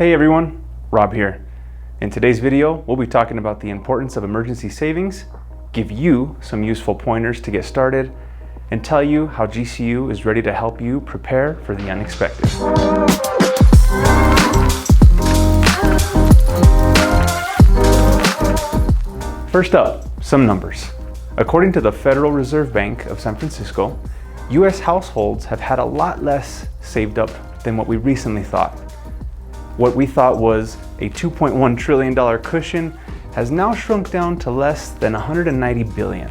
Hey everyone, Rob here. In today's video, we'll be talking about the importance of emergency savings, give you some useful pointers to get started, and tell you how GCU is ready to help you prepare for the unexpected. First up, some numbers. According to the Federal Reserve Bank of San Francisco, US households have had a lot less saved up than what we recently thought. What we thought was a $2.1 trillion cushion has now shrunk down to less than 190 billion.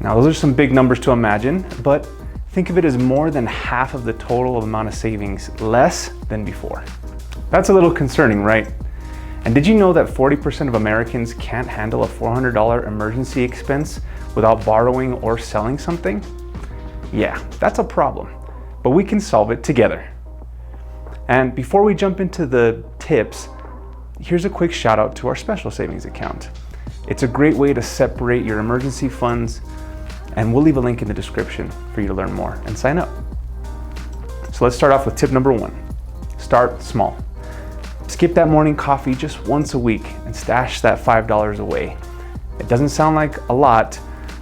Now those are some big numbers to imagine, but think of it as more than half of the total amount of savings less than before. That's a little concerning, right? And did you know that 40% of Americans can't handle a $400 emergency expense without borrowing or selling something? Yeah, that's a problem, but we can solve it together. And before we jump into the tips, here's a quick shout out to our special savings account. It's a great way to separate your emergency funds, and we'll leave a link in the description for you to learn more and sign up. So let's start off with tip number 1. Start small. Skip that morning coffee just once a week and stash that $5 away. It doesn't sound like a lot,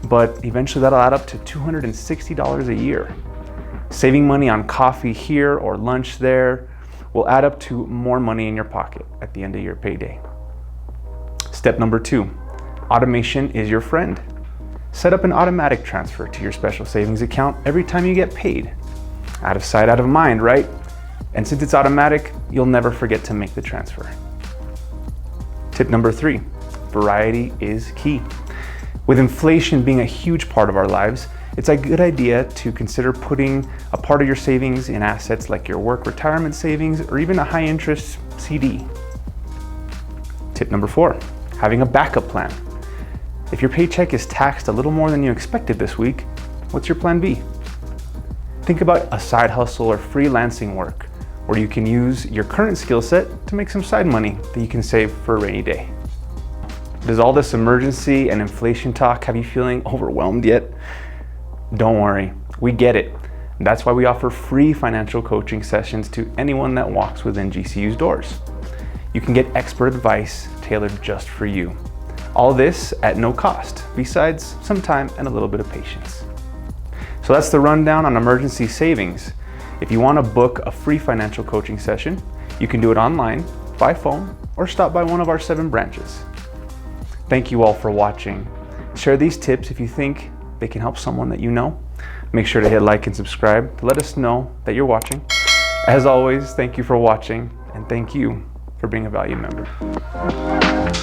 but eventually that'll add up to $260 a year. Saving money on coffee here or lunch there will add up to more money in your pocket at the end of your payday. Step number 2, automation is your friend. Set up an automatic transfer to your special savings account every time you get paid. Out of sight, out of mind, right? And since it's automatic, you'll never forget to make the transfer. Tip number 3, variety is key. With inflation being a huge part of our lives, it's a good idea to consider putting a part of your savings in assets like your work retirement savings or even a high interest CD. Tip number 4, having a backup plan. If your paycheck is taxed a little more than you expected this week, what's your plan B? Think about a side hustle or freelancing work where you can use your current skill set to make some side money that you can save for a rainy day. Does all this emergency and inflation talk have you feeling overwhelmed yet? Don't worry, we get it. That's why we offer free financial coaching sessions to anyone that walks within GCU's doors. You can get expert advice tailored just for you. All this at no cost, besides some time and a little bit of patience. So that's the rundown on emergency savings. If you want to book a free financial coaching session, you can do it online, by phone, or stop by one of our 7 branches. Thank you all for watching. Share these tips if you think they can help someone that you know. Make sure to hit like and subscribe to let us know that you're watching. As always, thank you for watching, and thank you for being a valued member.